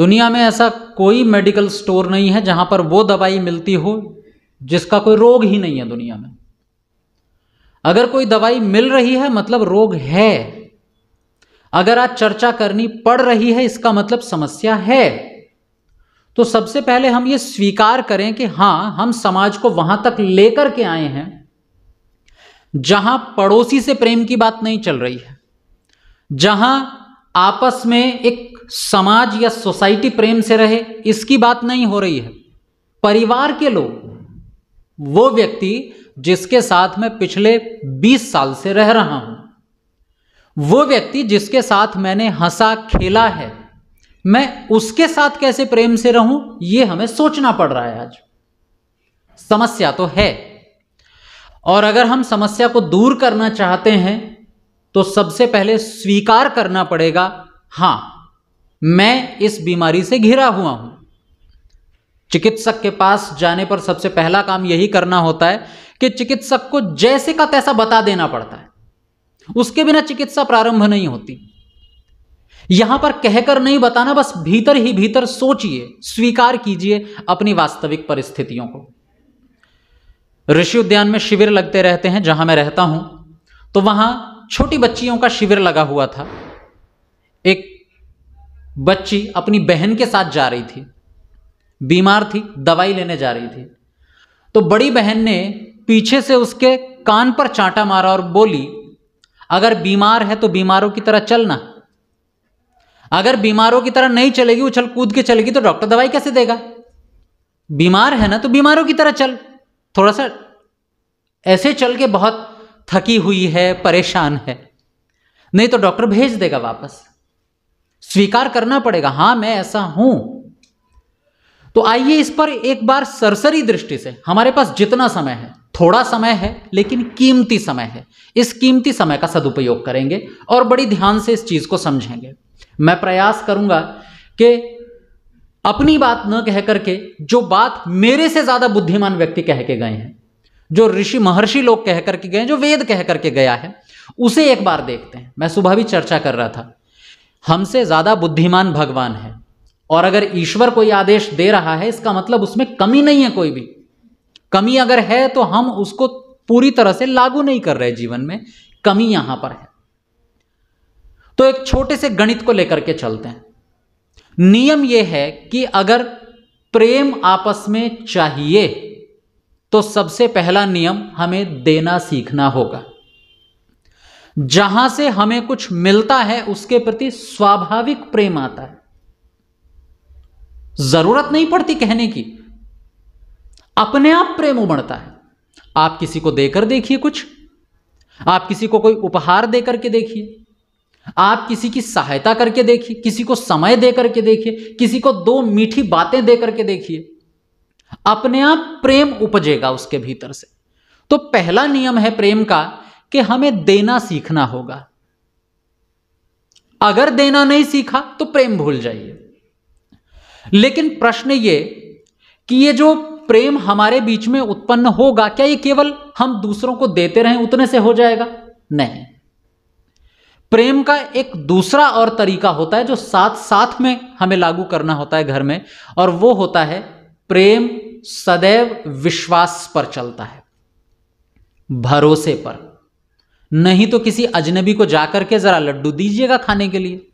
दुनिया में ऐसा कोई मेडिकल स्टोर नहीं है जहां पर वो दवाई मिलती हो जिसका कोई रोग ही नहीं है दुनिया में। अगर कोई दवाई मिल रही है मतलब रोग है। अगर आज चर्चा करनी पड़ रही है इसका मतलब समस्या है। तो सबसे पहले हम ये स्वीकार करें कि हां, हम समाज को वहां तक लेकर के आए हैं जहां पड़ोसी से प्रेम की बात नहीं चल रही है, जहां आपस में एक समाज या सोसाइटी प्रेम से रहे इसकी बात नहीं हो रही है। परिवार के लोग, वो व्यक्ति जिसके साथ मैं पिछले 20 साल से रह रहा हूं, वो व्यक्ति जिसके साथ मैंने हंसा खेला है, मैं उसके साथ कैसे प्रेम से रहूं, यह हमें सोचना पड़ रहा है आज। समस्या तो है, और अगर हम समस्या को दूर करना चाहते हैं तो सबसे पहले स्वीकार करना पड़ेगा, हां, मैं इस बीमारी से घिरा हुआ हूं। चिकित्सक के पास जाने पर सबसे पहला काम यही करना होता है कि चिकित्सक को जैसे का तैसा बता देना पड़ता है। उसके बिना चिकित्सा प्रारंभ नहीं होती। यहां पर कहकर नहीं बताना, बस भीतर ही भीतर सोचिए, स्वीकार कीजिए अपनी वास्तविक परिस्थितियों को। ऋषि उद्यान में शिविर लगते रहते हैं जहां मैं रहता हूं, तो वहां छोटी बच्चियों का शिविर लगा हुआ था। एक बच्ची अपनी बहन के साथ जा रही थी, बीमार थी, दवाई लेने जा रही थी। तो बड़ी बहन ने पीछे से उसके कान पर चांटा मारा और बोली, अगर बीमार है तो बीमारों की तरह चलना, अगर बीमारों की तरह नहीं चलेगी, उछल कूद के चलेगी, तो डॉक्टर दवाई कैसे देगा? बीमार है ना तो बीमारों की तरह चल, थोड़ा सा ऐसे चल के बहुत थकी हुई है, परेशान है, नहीं तो डॉक्टर भेज देगा वापस। स्वीकार करना पड़ेगा, हां मैं ऐसा हूं। तो आइए इस पर एक बार सरसरी दृष्टि से, हमारे पास जितना समय है, थोड़ा समय है लेकिन कीमती समय है, इस कीमती समय का सदुपयोग करेंगे और बड़ी ध्यान से इस चीज को समझेंगे। मैं प्रयास करूंगा कि अपनी बात न कह करके जो बात मेरे से ज्यादा बुद्धिमान व्यक्ति कह के गए हैं, जो ऋषि महर्षि लोग कह करके गए हैं, जो वेद कह करके गया है, उसे एक बार देखते हैं। मैं सुबह भी चर्चा कर रहा था, हमसे ज्यादा बुद्धिमान भगवान है, और अगर ईश्वर कोई आदेश दे रहा है इसका मतलब उसमें कमी नहीं है। कोई भी कमी अगर है तो हम उसको पूरी तरह से लागू नहीं कर रहे जीवन में, कमी यहां पर है। तो एक छोटे से गणित को लेकर के चलते हैं। नियम यह है कि अगर प्रेम आपस में चाहिए तो सबसे पहला नियम हमें देना सीखना होगा। जहां से हमें कुछ मिलता है उसके प्रति स्वाभाविक प्रेम आता है, जरूरत नहीं पड़ती कहने की, अपने आप प्रेम उमड़ता है। आप किसी को देकर देखिए कुछ, आप किसी को कोई उपहार देकर के देखिए, आप किसी की सहायता करके देखिए, किसी को समय देकर के देखिए, किसी को 2 मीठी बातें देकर के देखिए, अपने आप प्रेम उपजेगा उसके भीतर से। तो पहला नियम है प्रेम का कि हमें देना सीखना होगा। अगर देना नहीं सीखा तो प्रेम भूल जाइए। लेकिन प्रश्न ये कि ये जो प्रेम हमारे बीच में उत्पन्न होगा, क्या ये केवल हम दूसरों को देते रहें उतने से हो जाएगा? नहीं। प्रेम का एक दूसरा और तरीका होता है जो साथ साथ में हमें लागू करना होता है घर में, और वो होता है प्रेम सदैव विश्वास पर चलता है, भरोसे पर। नहीं तो किसी अजनबी को जाकर के जरा लड्डू दीजिएगा खाने के लिए,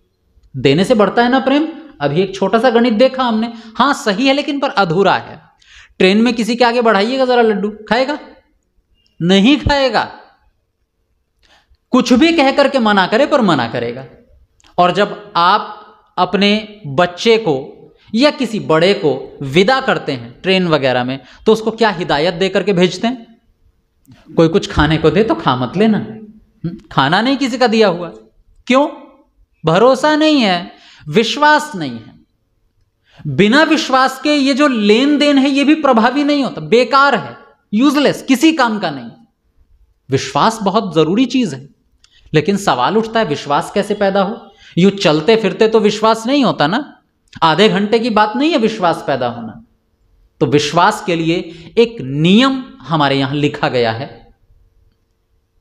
देने से बढ़ता है ना प्रेम। अभी एक छोटा सा गणित देखा हमने, हां सही है लेकिन पर अधूरा है। ट्रेन में किसी के आगे बढ़ाइएगा जरा लड्डू, खाएगा? नहीं खाएगा। कुछ भी कह करके मना करे पर मना करेगा। और जब आप अपने बच्चे को या किसी बड़े को विदा करते हैं ट्रेन वगैरह में, तो उसको क्या हिदायत दे करके भेजते हैं? कोई कुछ खाने को दे तो खा मत लेना, खाना नहीं किसी का दिया हुआ। क्यों? भरोसा नहीं है, विश्वास नहीं है। बिना विश्वास के ये जो लेन देन है ये भी प्रभावी नहीं होता, बेकार है, यूजलेस, किसी काम का नहीं। विश्वास बहुत जरूरी चीज है, लेकिन सवाल उठता है विश्वास कैसे पैदा हो? यूं चलते फिरते तो विश्वास नहीं होता ना, आधे घंटे की बात नहीं है विश्वास पैदा होना। तो विश्वास के लिए एक नियम हमारे यहां लिखा गया है।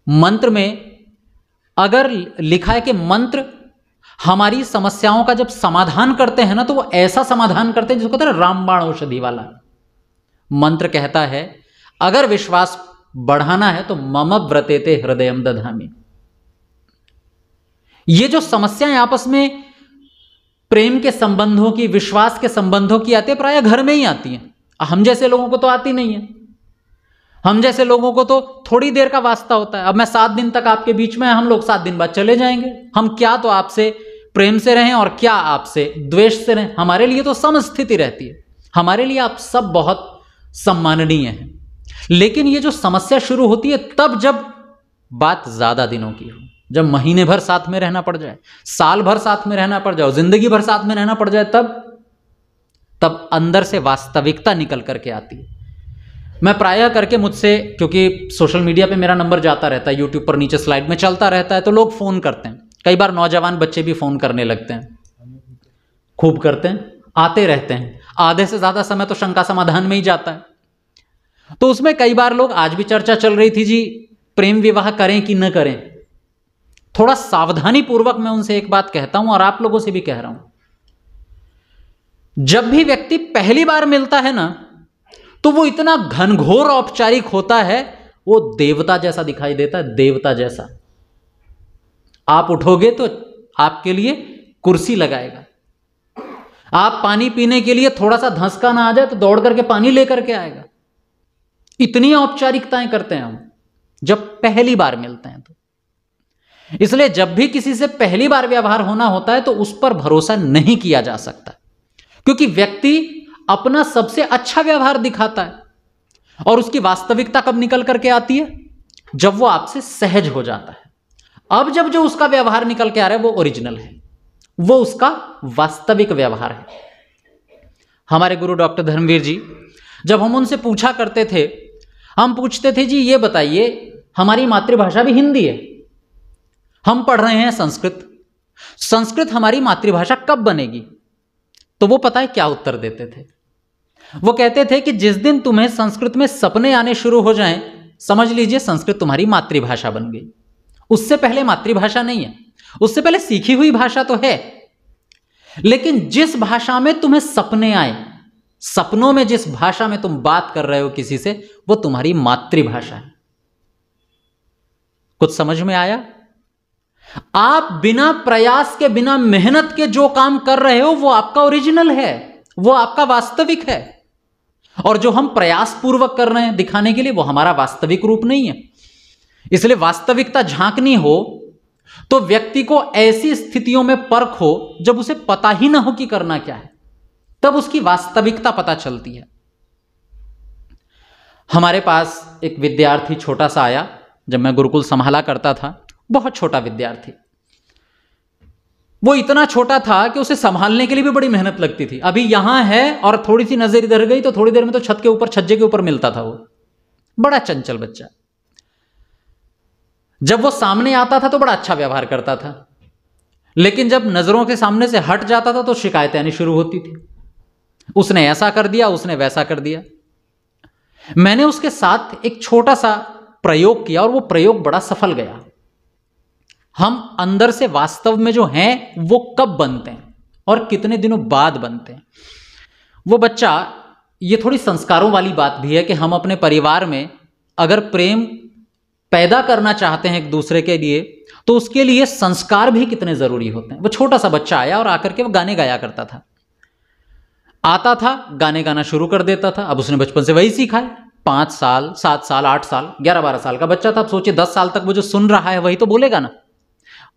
मंत्र में अगर लिखा है कि मंत्र हमारी समस्याओं का जब समाधान करते हैं ना, तो वो ऐसा समाधान करते हैं जिसको कहते हैं रामबाण औषधि वाला। मंत्र कहता है अगर विश्वास बढ़ाना है तो मम व्रतेते हृदयम दधामि। ये जो समस्याएं आपस में प्रेम के संबंधों की, विश्वास के संबंधों की आती है, प्राय घर में ही आती हैं। हम जैसे लोगों को तो आती नहीं है। हम जैसे लोगों को तो थोड़ी देर का वास्ता होता है। अब मैं 7 दिन तक आपके बीच में, हम लोग 7 दिन बाद चले जाएंगे। हम क्या तो आपसे प्रेम से रहें और क्या आपसे द्वेष से रहें, हमारे लिए तो समस्थिति रहती है। हमारे लिए आप सब बहुत सम्माननीय हैं। लेकिन ये जो समस्या शुरू होती है तब जब बात ज्यादा दिनों की हो, जब महीने भर साथ में रहना पड़ जाए, साल भर साथ में रहना पड़ जाए, जिंदगी भर साथ में रहना पड़ जाए, तब अंदर से वास्तविकता निकल करके आती है। मैं प्रायः करके मुझसे, क्योंकि सोशल मीडिया पे मेरा नंबर जाता रहता है, यूट्यूब पर नीचे स्लाइड में चलता रहता है, तो लोग फोन करते हैं। कई बार नौजवान बच्चे भी फोन करने लगते हैं, खूब करते हैं, आते रहते हैं। आधे से ज्यादा समय तो शंका समाधान में ही जाता है। तो उसमें कई बार लोग, आज भी चर्चा चल रही थी जी, प्रेम विवाह करें कि न करें। थोड़ा सावधानी पूर्वक मैं उनसे एक बात कहता हूं और आप लोगों से भी कह रहा हूं, जब भी व्यक्ति पहली बार मिलता है ना, तो वो इतना घनघोर औपचारिक होता है, वो देवता जैसा दिखाई देता है, देवता जैसा। आप उठोगे तो आपके लिए कुर्सी लगाएगा। आप पानी पीने के लिए थोड़ा सा धंसका ना आ जाए तो दौड़ करके पानी लेकर के आएगा। इतनी औपचारिकताएं करते हैं हम जब पहली बार मिलते हैं। तो इसलिए जब भी किसी से पहली बार व्यवहार होना होता है तो उस पर भरोसा नहीं किया जा सकता, क्योंकि व्यक्ति अपना सबसे अच्छा व्यवहार दिखाता है और उसकी वास्तविकता कब निकल करके आती है, जब वो आपसे सहज हो जाता है। अब जब जो उसका व्यवहार निकल के आ रहा है वो ओरिजिनल है, वो उसका वास्तविक व्यवहार है। हमारे गुरु डॉक्टर धर्मवीर जी, जब हम उनसे पूछा करते थे, हम पूछते थे जी ये बताइए, हमारी मातृभाषा भी हिंदी है, हम पढ़ रहे हैं संस्कृत, संस्कृत हमारी मातृभाषा कब बनेगी? तो वो पता है क्या उत्तर देते थे? वो कहते थे कि जिस दिन तुम्हें संस्कृत में सपने आने शुरू हो जाएं, समझ लीजिए संस्कृत तुम्हारी मातृभाषा बन गई। उससे पहले मातृभाषा नहीं है, उससे पहले सीखी हुई भाषा तो है, लेकिन जिस भाषा में तुम्हें सपने आए, सपनों में जिस भाषा में तुम बात कर रहे हो किसी से, वो तुम्हारी मातृभाषा है। कुछ समझ में आया? आप बिना प्रयास के, बिना मेहनत के जो काम कर रहे हो वो आपका ओरिजिनल है, वो आपका वास्तविक है। और जो हम प्रयास पूर्वक कर रहे हैं दिखाने के लिए, वो हमारा वास्तविक रूप नहीं है। इसलिए वास्तविकता झांकनी हो तो व्यक्ति को ऐसी स्थितियों में परखो जब उसे पता ही ना हो कि करना क्या है, तब उसकी वास्तविकता पता चलती है। हमारे पास एक विद्यार्थी छोटा सा आया, जब मैं गुरुकुल संभाला करता था, बहुत छोटा विद्यार्थी। वो इतना छोटा था कि उसे संभालने के लिए भी बड़ी मेहनत लगती थी। अभी यहां है और थोड़ी सी नजर इधर गई तो थोड़ी देर में तो छत के ऊपर, छज्जे के ऊपर मिलता था। वो बड़ा चंचल बच्चा। जब वो सामने आता था तो बड़ा अच्छा व्यवहार करता था, लेकिन जब नजरों के सामने से हट जाता था तो शिकायतें आनी शुरू होती थी। उसने ऐसा कर दिया, उसने वैसा कर दिया। मैंने उसके साथ एक छोटा सा प्रयोग किया और वो प्रयोग बड़ा सफल गया। हम अंदर से वास्तव में जो हैं वो कब बनते हैं और कितने दिनों बाद बनते हैं। वो बच्चा, ये थोड़ी संस्कारों वाली बात भी है कि हम अपने परिवार में अगर प्रेम पैदा करना चाहते हैं एक दूसरे के लिए, तो उसके लिए संस्कार भी कितने जरूरी होते हैं। वो छोटा सा बच्चा आया और आकर के वो गाने गाया करता था, आता था, गाने गाना शुरू कर देता था। अब उसने बचपन से वही सीखा है। 5 साल, 7 साल, 8 साल, 11-12 साल का बच्चा था। अब सोचिए 10 साल तक वो जो सुन रहा है वही तो बोलेगा ना।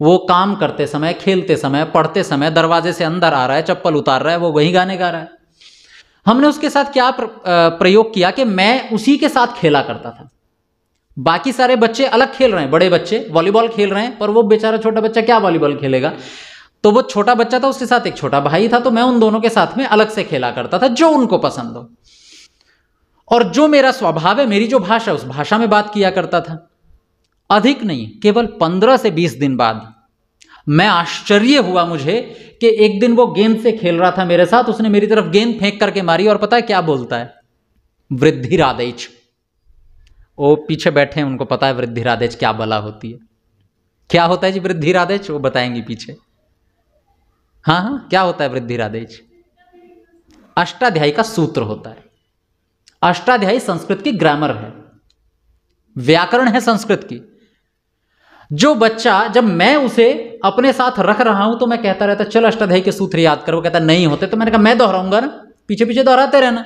वो काम करते समय, खेलते समय, पढ़ते समय, दरवाजे से अंदर आ रहा है, चप्पल उतार रहा है, वो वही गाने गा रहा है। हमने उसके साथ क्या प्रयोग किया कि मैं उसी के साथ खेला करता था। बाकी सारे बच्चे अलग खेल रहे हैं, बड़े बच्चे वॉलीबॉल खेल रहे हैं, पर वो बेचारा छोटा बच्चा क्या वॉलीबॉल खेलेगा। तो वो छोटा बच्चा था, उसके साथ एक छोटा भाई था, तो मैं उन दोनों के साथ में अलग से खेला करता था, जो उनको पसंद हो। और जो मेरा स्वभाव है, मेरी जो भाषा, उस भाषा में बात किया करता था। अधिक नहीं, केवल 15 से 20 दिन बाद मैं आश्चर्य हुआ मुझे कि एक दिन वो गेंद से खेल रहा था मेरे साथ, उसने मेरी तरफ गेंद फेंक करके मारी और पता है क्या बोलता है? वृद्धिरादेच। वो पीछे बैठे हैं, उनको पता है वृद्धिरादेच क्या बला होती है। क्या होता है जी वृद्धिरादेच? वो बताएंगी पीछे। हाँ हाँ, क्या होता है वृद्धिरादेश? अष्टाध्यायी का सूत्र होता है। अष्टाध्यायी संस्कृत की ग्रामर है, व्याकरण है संस्कृत की। जो बच्चा, जब मैं उसे अपने साथ रख रहा हूं तो मैं कहता रहता चल अष्टाध्यायी के सूत्र याद करो, कहता नहीं होते, तो मैंने कहा मैं दोहराऊंगा ना, पीछे पीछे दोहराते रहना।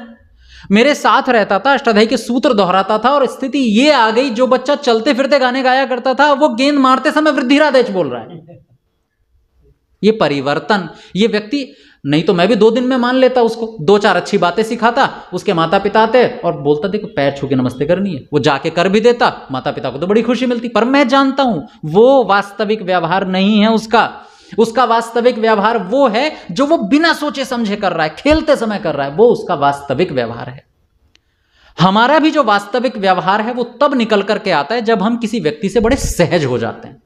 मेरे साथ रहता था, अष्टाध्यायी के सूत्र दोहराता था, और स्थिति ये आ गई, जो बच्चा चलते फिरते गाने गाया करता था वो गेंद मारते समय वृद्धिरादेश बोल रहा है। ये परिवर्तन, ये व्यक्ति, नहीं तो मैं भी 2 दिन में मान लेता उसको, 2-4 अच्छी बातें सिखाता, उसके माता पिता आते और बोलता देखो पैर छू के नमस्ते करनी है, वो जाके कर भी देता, माता पिता को तो बड़ी खुशी मिलती। पर मैं जानता हूं वो वास्तविक व्यवहार नहीं है उसका वास्तविक व्यवहार वो है जो वो बिना सोचे समझे कर रहा है, खेलते समय कर रहा है, वो उसका वास्तविक व्यवहार है। हमारा भी जो वास्तविक व्यवहार है वो तब निकल करके आता है जब हम किसी व्यक्ति से बड़े सहज हो जाते हैं,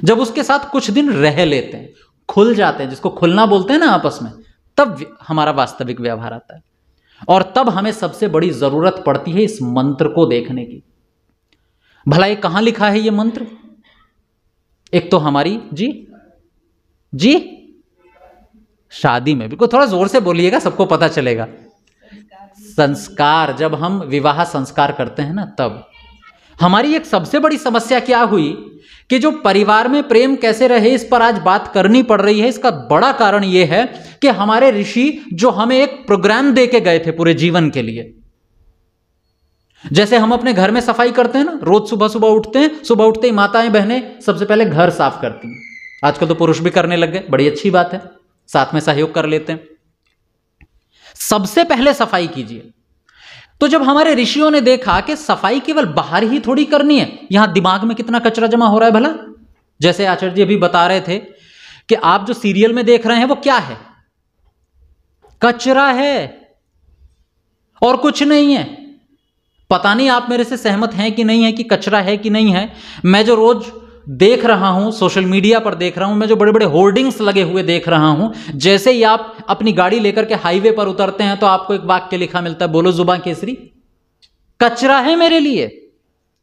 जब उसके साथ कुछ दिन रह लेते हैं, खुल जाते हैं, जिसको खुलना बोलते हैं ना आपस में, तब हमारा वास्तविक व्यवहार आता है। और तब हमें सबसे बड़ी जरूरत पड़ती है इस मंत्र को देखने की। भला ये कहां लिखा है ये मंत्र? एक तो हमारी जी शादी में, बिल्कुल थोड़ा जोर से बोलिएगा, सबको पता चलेगा। संस्कार, जब हम विवाह संस्कार करते हैं ना, तब हमारी एक सबसे बड़ी समस्या क्या हुई कि जो परिवार में प्रेम कैसे रहे, इस पर आज बात करनी पड़ रही है। इसका बड़ा कारण यह है कि हमारे ऋषि जो हमें एक प्रोग्राम दे के गए थे पूरे जीवन के लिए, जैसे हम अपने घर में सफाई करते हैं ना, रोज सुबह सुबह उठते हैं, सुबह उठते ही माताएं बहनें सबसे पहले घर साफ करती हैं। आजकल तो पुरुष भी करने लग गए, बड़ी अच्छी बात है, साथ में सहयोग कर लेते हैं। सबसे पहले सफाई कीजिए। तो जब हमारे ऋषियों ने देखा कि सफाई केवल बाहर ही थोड़ी करनी है, यहां दिमाग में कितना कचरा जमा हो रहा है भला। जैसे आचार्य जी अभी बता रहे थे कि आप जो सीरियल में देख रहे हैं वो क्या है? कचरा है और कुछ नहीं है। पता नहीं आप मेरे से सहमत हैं कि नहीं है कि कचरा है कि नहीं है। मैं जो रोज देख रहा हूं, सोशल मीडिया पर देख रहा हूं, मैं जो बड़े बड़े होर्डिंग्स लगे हुए देख रहा हूं, जैसे ही आप अपनी गाड़ी लेकर के हाईवे पर उतरते हैं तो आपको एक वाक्य लिखा मिलता है, बोलो जुबान केसरी। कचरा है मेरे लिए,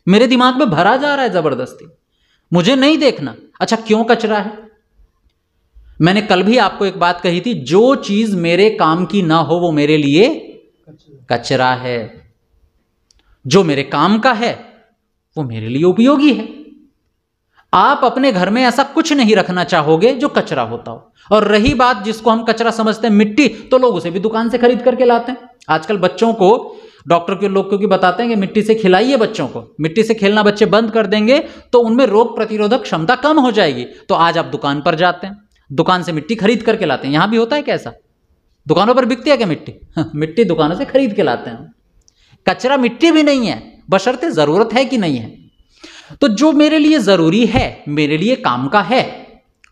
मेरे दिमाग में भरा जा रहा है जबरदस्ती, मुझे नहीं देखना। अच्छा, क्यों कचरा है? मैंने कल भी आपको एक बात कही थी, जो चीज मेरे काम की ना हो वो मेरे लिए कचरा है, जो मेरे काम का है वो मेरे लिए उपयोगी है। आप अपने घर में ऐसा कुछ नहीं रखना चाहोगे जो कचरा होता हो। और रही बात जिसको हम कचरा समझते हैं, मिट्टी, तो लोग उसे भी दुकान से खरीद करके लाते हैं। आजकल बच्चों को डॉक्टर के लोग क्योंकि बताते हैं कि मिट्टी से खिलाइए बच्चों को, मिट्टी से खेलना बच्चे बंद कर देंगे तो उनमें रोग प्रतिरोधक क्षमता कम हो जाएगी। तो आज आप दुकान पर जाते हैं, दुकान से मिट्टी खरीद करके लाते हैं। यहां भी होता है कैसा? दुकानों पर बिकती है क्या मिट्टी? मिट्टी दुकानों से खरीद के लाते हैं। कचरा मिट्टी भी नहीं है, बशर्ते जरूरत है कि नहीं है। तो जो मेरे लिए जरूरी है, मेरे लिए काम का है,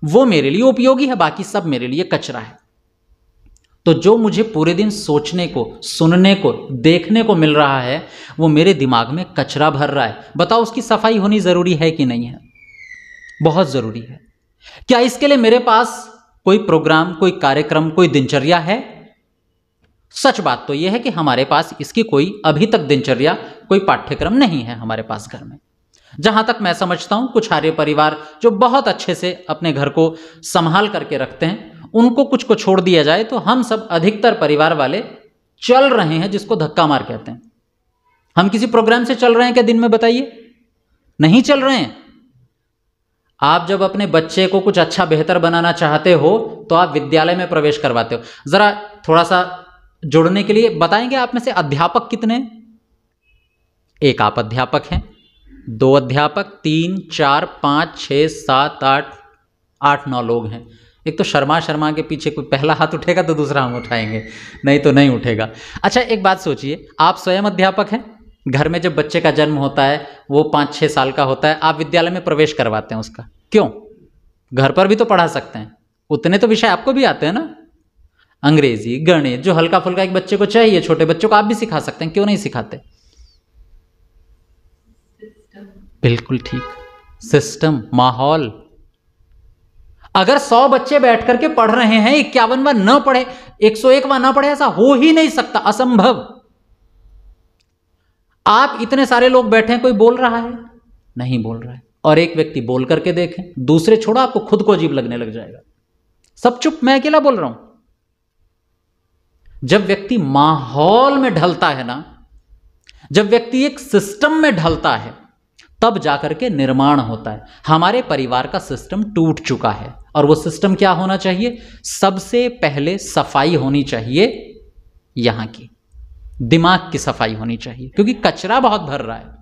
वो मेरे लिए उपयोगी है, बाकी सब मेरे लिए कचरा है। तो जो मुझे पूरे दिन सोचने को, सुनने को, देखने को मिल रहा है, वो मेरे दिमाग में कचरा भर रहा है। बताओ उसकी सफाई होनी जरूरी है कि नहीं है? बहुत जरूरी है। क्या इसके लिए मेरे पास कोई प्रोग्राम, कोई कार्यक्रम, कोई दिनचर्या है? सच बात तो यह है कि हमारे पास इसकी कोई अभी तक दिनचर्या, कोई पाठ्यक्रम नहीं है हमारे पास घर में। जहां तक मैं समझता हूं, कुछ आर्य परिवार जो बहुत अच्छे से अपने घर को संभाल करके रखते हैं, उनको कुछ को छोड़ दिया जाए तो हम सब अधिकतर परिवार वाले चल रहे हैं, जिसको धक्का मार कहते हैं। हम किसी प्रोग्राम से चल रहे हैं क्या दिन में? बताइए, नहीं चल रहे हैं। आप जब अपने बच्चे को कुछ अच्छा बेहतर बनाना चाहते हो तो आप विद्यालय में प्रवेश करवाते हो। जरा थोड़ा सा जोड़ने के लिए बताएंगे, आप में से अध्यापक कितने? एक आप अध्यापक हैं, 2 अध्यापक, 3, 4, 5, 6, 7, 8, 9 लोग हैं। एक तो शर्मा के पीछे कोई पहला हाथ उठेगा तो दूसरा हम उठाएंगे, नहीं तो नहीं उठेगा। अच्छा, एक बात सोचिए, आप स्वयं अध्यापक हैं, घर में जब बच्चे का जन्म होता है, वो 5-6 साल का होता है, आप विद्यालय में प्रवेश करवाते हैं उसका। क्यों? घर पर भी तो पढ़ा सकते हैं, उतने तो विषय आपको भी आते हैं ना, अंग्रेजी, गणित, जो हल्का फुल्का एक बच्चे को चाहिए, छोटे बच्चों को आप भी सिखा सकते हैं, क्यों नहीं सिखाते? बिल्कुल ठीक, सिस्टम, माहौल। अगर 100 बच्चे बैठ करके पढ़ रहे हैं, 51वां न पढ़े, 101वां न पढ़े, ऐसा हो ही नहीं सकता, असंभव। आप इतने सारे लोग बैठे हैं, कोई बोल रहा है? नहीं बोल रहा है। और एक व्यक्ति बोल करके देखें, दूसरे छोड़ो, आपको खुद को अजीब लगने लग जाएगा। सब चुप, मैं अकेला बोल रहा हूं। जब व्यक्ति माहौल में ढलता है ना, जब व्यक्ति एक सिस्टम में ढलता है, तब जाकर के निर्माण होता है। हमारे परिवार का सिस्टम टूट चुका है, और वो सिस्टम क्या होना चाहिए? सबसे पहले सफाई होनी चाहिए, यहां की दिमाग की सफाई होनी चाहिए, क्योंकि कचरा बहुत भर रहा है।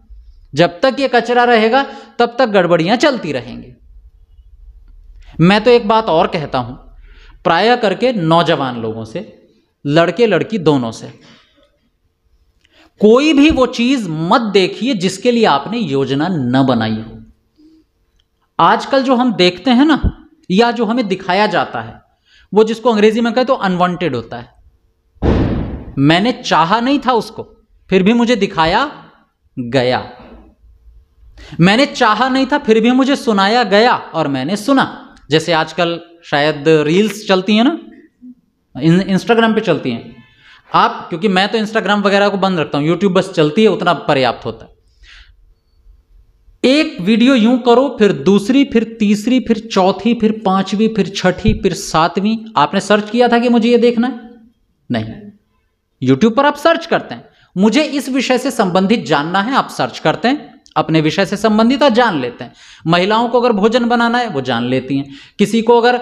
जब तक ये कचरा रहेगा तब तक गड़बड़ियां चलती रहेंगी। मैं तो एक बात और कहता हूं, प्रायः करके नौजवान लोगों से, लड़के लड़की दोनों से, कोई भी वो चीज मत देखिए जिसके लिए आपने योजना न बनाई हो। आजकल जो हम देखते हैं ना, या जो हमें दिखाया जाता है, वो जिसको अंग्रेजी में कहे तो अनवांटेड होता है। मैंने चाहा नहीं था उसको, फिर भी मुझे दिखाया गया। मैंने चाहा नहीं था, फिर भी मुझे सुनाया गया और मैंने सुना। जैसे आजकल शायद रील्स चलती हैं ना, इंस्टाग्राम पे चलती हैं। आप, क्योंकि मैं तो इंस्टाग्राम वगैरह को बंद रखता हूं, यूट्यूब बस चलती है, उतना पर्याप्त होता है। एक वीडियो यूं करो, फिर दूसरी, फिर तीसरी, फिर चौथी, फिर पांचवी, फिर छठी, फिर सातवीं। आपने सर्च किया था कि मुझे ये देखना है? नहीं। यूट्यूब पर आप सर्च करते हैं, मुझे इस विषय से संबंधित जानना है, आप सर्च करते हैं, अपने विषय से संबंधित आप जान लेते हैं। महिलाओं को अगर भोजन बनाना है वो जान लेती हैं, किसी को अगर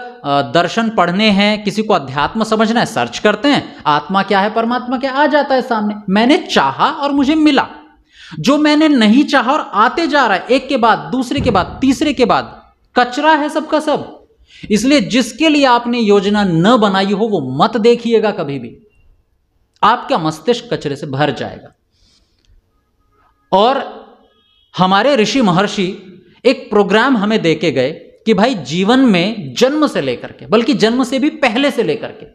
दर्शन पढ़ने हैं, किसी को अध्यात्म समझना है, सर्च करते हैं, आत्मा क्या है, परमात्मा क्या, आ जाता है सामने। मैंने चाहा और मुझे मिला। जो मैंने नहीं चाहा और आते जा रहा है, एक के बाद दूसरे के बाद तीसरे के बाद, कचरा है सबका सब। इसलिए जिसके लिए आपने योजना न बनाई हो वो मत देखिएगा कभी भी, आपका मस्तिष्क कचरे से भर जाएगा। और हमारे ऋषि महर्षि एक प्रोग्राम हमें देके गए कि भाई जीवन में जन्म से लेकर के, बल्कि जन्म से भी पहले से लेकर के,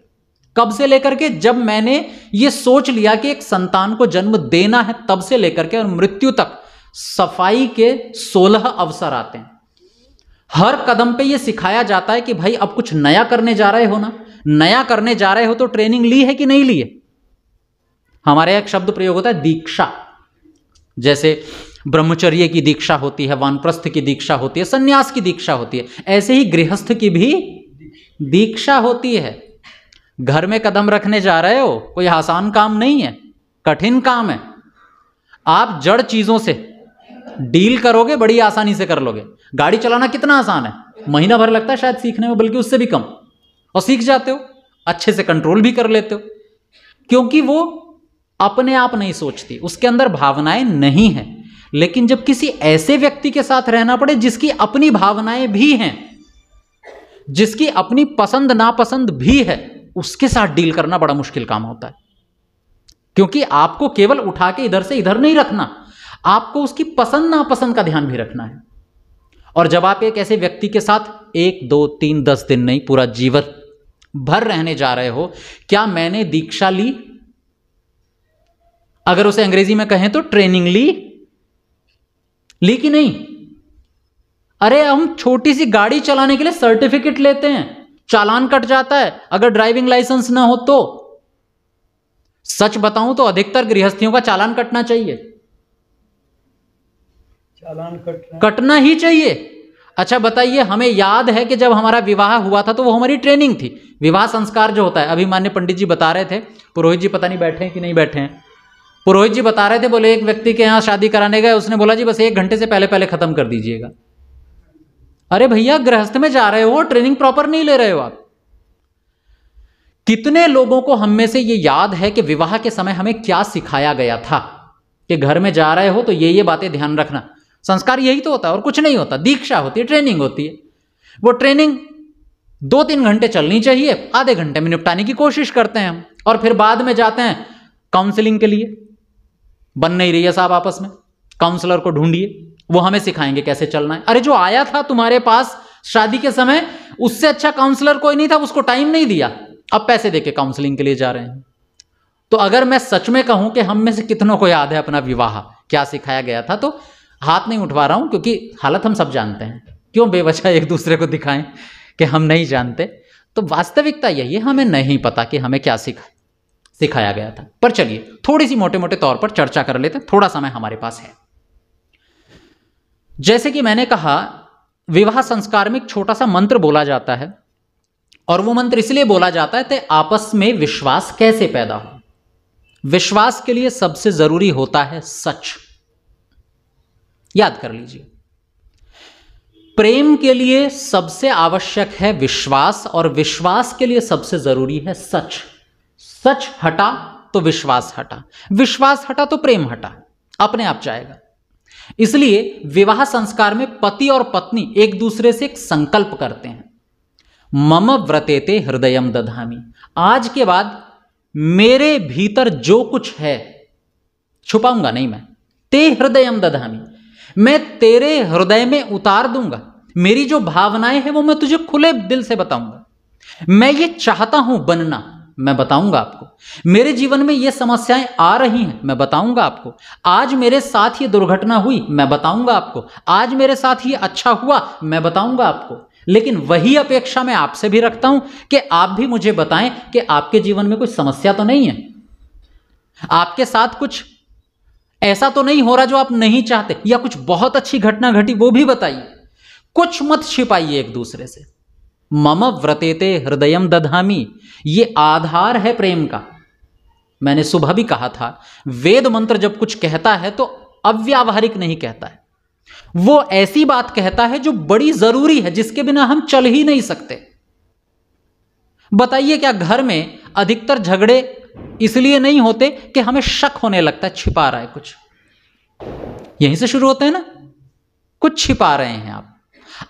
कब से लेकर के, जब मैंने ये सोच लिया कि एक संतान को जन्म देना है, तब से लेकर के और मृत्यु तक सफाई के 16 अवसर आते हैं। हर कदम पे ये सिखाया जाता है कि भाई अब कुछ नया करने जा रहे हो ना, नया करने जा रहे हो तो ट्रेनिंग ली है कि नहीं ली है। हमारे यहाँ एक शब्द प्रयोग होता है दीक्षा। जैसे ब्रह्मचर्य की दीक्षा होती है, वानप्रस्थ की दीक्षा होती है, सन्यास की दीक्षा होती है, ऐसे ही गृहस्थ की भी दीक्षा होती है। घर में कदम रखने जा रहे हो, कोई आसान काम नहीं है, कठिन काम है। आप जड़ चीजों से डील करोगे, बड़ी आसानी से कर लोगे। गाड़ी चलाना कितना आसान है, महीना भर लगता है शायद सीखने में, बल्कि उससे भी कम, और सीख जाते हो, अच्छे से कंट्रोल भी कर लेते हो, क्योंकि वो अपने आप नहीं सोचती, उसके अंदर भावनाएं नहीं है। लेकिन जब किसी ऐसे व्यक्ति के साथ रहना पड़े जिसकी अपनी भावनाएं भी हैं, जिसकी अपनी पसंद नापसंद भी है, उसके साथ डील करना बड़ा मुश्किल काम होता है। क्योंकि आपको केवल उठा के इधर से इधर नहीं रखना, आपको उसकी पसंद नापसंद का ध्यान भी रखना है। और जब आप एक ऐसे व्यक्ति के साथ 1, 2, 3, 10 दिन नहीं, पूरा जीवन भर रहने जा रहे हो, क्या मैंने दीक्षा ली? अगर उसे अंग्रेजी में कहें तो ट्रेनिंग ली कि नहीं? अरे हम छोटी सी गाड़ी चलाने के लिए सर्टिफिकेट लेते हैं, चालान कट जाता है अगर ड्राइविंग लाइसेंस ना हो तो। सच बताऊं तो अधिकतर गृहस्थियों का चालान कटना चाहिए, चालान कटना ही चाहिए। अच्छा बताइए, हमें याद है कि जब हमारा विवाह हुआ था तो वो हमारी ट्रेनिंग थी। विवाह संस्कार जो होता है, अभी माननीय पंडित जी बता रहे थे, पुरोहित जी पता नहीं बैठे हैं कि नहीं बैठे हैं, पुरोहित जी बता रहे थे, बोले एक व्यक्ति के यहाँ शादी कराने गए, उसने बोला जी बस 1 घंटे से पहले पहले खत्म कर दीजिएगा। अरे भैया, गृहस्थ में जा रहे हो, ट्रेनिंग प्रॉपर नहीं ले रहे हो आप। कितने लोगों को हम में से ये याद है कि विवाह के समय हमें क्या सिखाया गया था कि घर में जा रहे हो तो ये बातें ध्यान रखना। संस्कार यही तो होता है और कुछ नहीं होता। दीक्षा होती है, ट्रेनिंग होती है। वो ट्रेनिंग 2-3 घंटे चलनी चाहिए, आधे घंटे में निपटाने की कोशिश करते हैं हम, और फिर बाद में जाते हैं काउंसलिंग के लिए। बन नहीं रही है साहब आपस में, काउंसलर को ढूंढिए, वो हमें सिखाएंगे कैसे चलना है। अरे जो आया था तुम्हारे पास शादी के समय, उससे अच्छा काउंसलर कोई नहीं था, उसको टाइम नहीं दिया, अब पैसे देके काउंसलिंग के लिए जा रहे हैं। तो अगर मैं सच में कहूं कि हम में से कितनों को याद है अपना विवाह क्या सिखाया गया था, तो हाथ नहीं उठवा रहा हूं, क्योंकि हालत हम सब जानते हैं। क्यों बेवजह एक दूसरे को दिखाएं कि हम नहीं जानते। तो वास्तविकता यही है, हमें नहीं पता कि हमें क्या सिखाया गया था। पर चलिए थोड़ी सी मोटे मोटे तौर पर चर्चा कर लेते हैं, थोड़ा समय हमारे पास है। जैसे कि मैंने कहा, विवाह संस्कार में एक छोटा सा मंत्र बोला जाता है, और वो मंत्र इसलिए बोला जाता है कि आपस में विश्वास कैसे पैदा हो। विश्वास के लिए सबसे जरूरी होता है सच। याद कर लीजिए, प्रेम के लिए सबसे आवश्यक है विश्वास, और विश्वास के लिए सबसे जरूरी है सच। सच हटा तो विश्वास हटा, विश्वास हटा तो प्रेम हटा, अपने आप जाएगा। इसलिए विवाह संस्कार में पति और पत्नी एक दूसरे से एक संकल्प करते हैं, मम व्रतेते हृदयम दधामि, आज के बाद मेरे भीतर जो कुछ है छुपाऊंगा नहीं मैं, ते हृदयम दधामि, मैं तेरे हृदय में उतार दूंगा। मेरी जो भावनाएं हैं वो मैं तुझे खुले दिल से बताऊंगा। मैं ये चाहता हूं बनना, मैं बताऊंगा आपको। मेरे जीवन में ये समस्याएं आ रही हैं, मैं बताऊंगा आपको। आज मेरे साथ ये दुर्घटना हुई, मैं बताऊंगा आपको। आज मेरे साथ ये अच्छा हुआ, मैं बताऊंगा आपको। लेकिन वही अपेक्षा मैं आपसे भी रखता हूं कि आप भी मुझे बताएं कि आपके जीवन में कोई समस्या तो नहीं है, आपके साथ कुछ ऐसा तो नहीं हो रहा जो आप नहीं चाहते, या कुछ बहुत अच्छी घटना घटी वो भी बताइए। कुछ मत छिपाइए एक दूसरे से। मम व्रतेते हृदयम दधामि, ये आधार है प्रेम का। मैंने सुबह भी कहा था, वेद मंत्र जब कुछ कहता है तो अव्यावहारिक नहीं कहता है, वो ऐसी बात कहता है जो बड़ी जरूरी है, जिसके बिना हम चल ही नहीं सकते। बताइए, क्या घर में अधिकतर झगड़े इसलिए नहीं होते कि हमें शक होने लगता है छिपा रहा है कुछ? यहीं से शुरू होते हैं ना, कुछ छिपा रहे हैं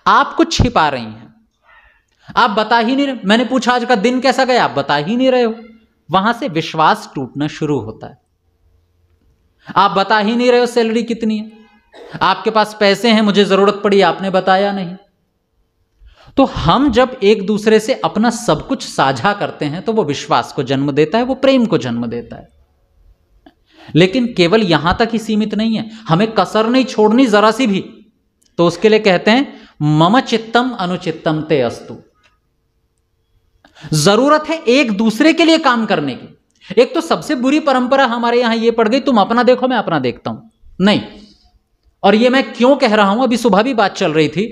आप कुछ छिपा रही हैं, आप बता ही नहीं रहे। मैंने पूछा आज का दिन कैसा गया, आप बता ही नहीं रहे हो। वहां से विश्वास टूटना शुरू होता है। आप बता ही नहीं रहे हो सैलरी कितनी है, आपके पास पैसे हैं, मुझे जरूरत पड़ी, आपने बताया नहीं। तो हम जब एक दूसरे से अपना सब कुछ साझा करते हैं तो वो विश्वास को जन्म देता है, वो प्रेम को जन्म देता है। लेकिन केवल यहां तक ही सीमित नहीं है, हमें कसर नहीं छोड़नी जरा सी भी। तो उसके लिए कहते हैं मम चित्तम अनुचित्तम ते अस्तु। जरूरत है एक दूसरे के लिए काम करने की। एक तो सबसे बुरी परंपरा हमारे यहां यह पड़ गई, तुम अपना देखो मैं अपना देखता हूं। नहीं, और ये मैं क्यों कह रहा हूं, अभी सुबह भी बात चल रही थी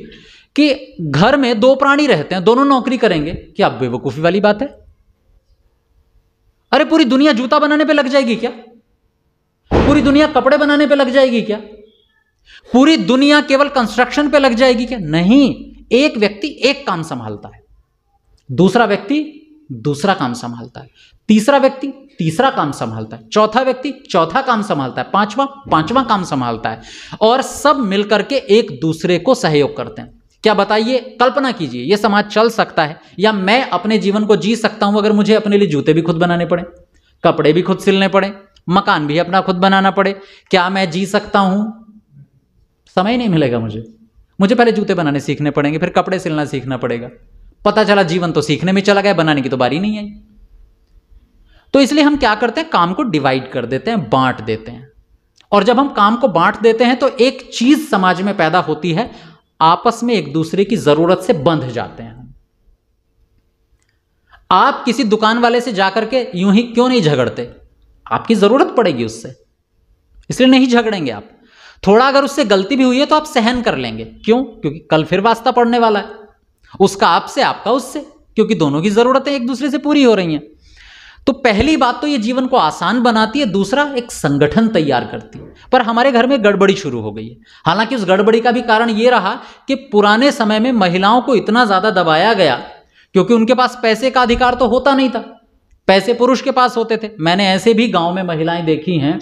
कि घर में दो प्राणी रहते हैं, दोनों नौकरी करेंगे, क्या बेवकूफी वाली बात है? अरे पूरी दुनिया जूता बनाने पे लग जाएगी क्या? पूरी दुनिया कपड़े बनाने पे लग जाएगी क्या? पूरी दुनिया केवल कंस्ट्रक्शन पे लग जाएगी क्या? नहीं, एक व्यक्ति एक काम संभालता है, दूसरा व्यक्ति दूसरा काम संभालता है, तीसरा व्यक्ति तीसरा काम संभालता है, चौथा व्यक्ति चौथा काम संभालता है, पांचवां काम संभालता है, और सब मिलकर के एक दूसरे को सहयोग करते हैं। क्या बताइए, कल्पना कीजिए, यह समाज चल सकता है या मैं अपने जीवन को जी सकता हूं अगर मुझे अपने लिए जूते भी खुद बनाने पड़े, कपड़े भी खुद सिलने पड़े, मकान भी अपना खुद बनाना पड़े? क्या मैं जी सकता हूं? समय नहीं मिलेगा मुझे पहले जूते बनाने सीखने पड़ेंगे, फिर कपड़े सिलना सीखना पड़ेगा। पता चला जीवन तो सीखने में चला गया, बनाने की तो बारी नहीं आई। तो इसलिए हम क्या करते हैं, काम को डिवाइड कर देते हैं, बांट देते हैं। और जब हम काम को बांट देते हैं तो एक चीज समाज में पैदा होती है, आपस में एक दूसरे की जरूरत से बंध जाते हैं। आप किसी दुकान वाले से जाकर के यूं ही क्यों नहीं झगड़ते? आपकी जरूरत पड़ेगी उससे, इसलिए नहीं झगड़ेंगे आप। थोड़ा अगर उससे गलती भी हुई है तो आप सहन कर लेंगे, क्यों? क्योंकि कल फिर वास्ता पड़ने वाला है, उसका आपसे, आपका उससे, क्योंकि दोनों की जरूरतें एक दूसरे से पूरी हो रही हैं। तो पहली बात तो ये जीवन को आसान बनाती है, दूसरा एक संगठन तैयार करती है। पर हमारे घर में गड़बड़ी शुरू हो गई है। हालांकि उस गड़बड़ी का भी कारण ये रहा कि पुराने समय में महिलाओं को इतना ज्यादा दबाया गया क्योंकि उनके पास पैसे का अधिकार तो होता नहीं था, पैसे पुरुष के पास होते थे। मैंने ऐसे भी गांव में महिलाएं देखी हैं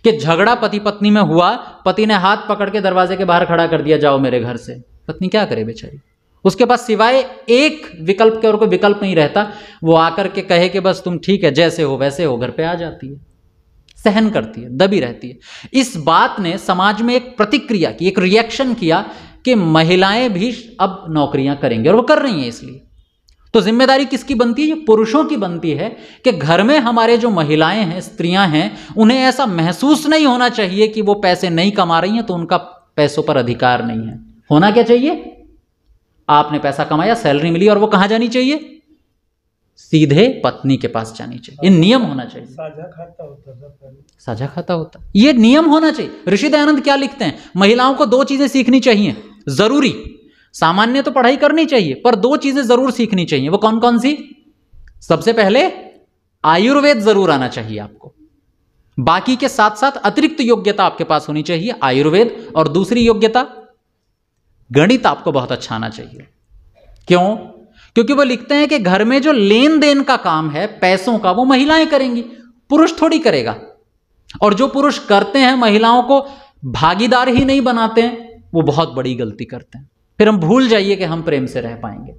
कि झगड़ा पति पत्नी में हुआ, पति ने हाथ पकड़ के दरवाजे के बाहर खड़ा कर दिया, जाओ मेरे घर से। पत्नी क्या करे बेचारी, उसके पास सिवाय एक विकल्प के और कोई विकल्प नहीं रहता, वो आकर के कहे कि बस तुम ठीक है, जैसे हो वैसे हो, घर पे आ जाती है, सहन करती है, दबी रहती है। इस बात ने समाज में एक प्रतिक्रिया की, एक रिएक्शन किया कि महिलाएं भी अब नौकरियां करेंगे, और वो कर रही हैं। इसलिए तो जिम्मेदारी किसकी बनती है? ये पुरुषों की बनती है कि घर में हमारे जो महिलाएं हैं, स्त्रियां हैं, उन्हें ऐसा महसूस नहीं होना चाहिए कि वो पैसे नहीं कमा रही हैं तो उनका पैसों पर अधिकार नहीं है। होना क्या चाहिए? आपने पैसा कमाया, सैलरी मिली, और वो कहां जानी चाहिए? सीधे पत्नी के पास जानी चाहिए। ये नियम होना चाहिए। साझा खाता होता था पहले, साझा खाता होता, ये नियम होना चाहिए। ऋषि दयानंद क्या लिखते हैं? महिलाओं को दो चीजें सीखनी चाहिए, जरूरी। सामान्य तो पढ़ाई करनी चाहिए, पर 2 चीजें जरूर सीखनी चाहिए। वो कौन कौन सी? सबसे पहले आयुर्वेद जरूर आना चाहिए आपको, बाकी के साथ साथ अतिरिक्त योग्यता आपके पास होनी चाहिए आयुर्वेद, और दूसरी योग्यता गणित आपको बहुत अच्छा आना चाहिए। क्यों? क्योंकि वो लिखते हैं कि घर में जो लेन देन का काम है पैसों का, वो महिलाएं करेंगी, पुरुष थोड़ी करेगा। और जो पुरुष करते हैं महिलाओं को भागीदार ही नहीं बनाते हैं, वो बहुत बड़ी गलती करते हैं। फिर हम भूल जाइए कि हम प्रेम से रह पाएंगे।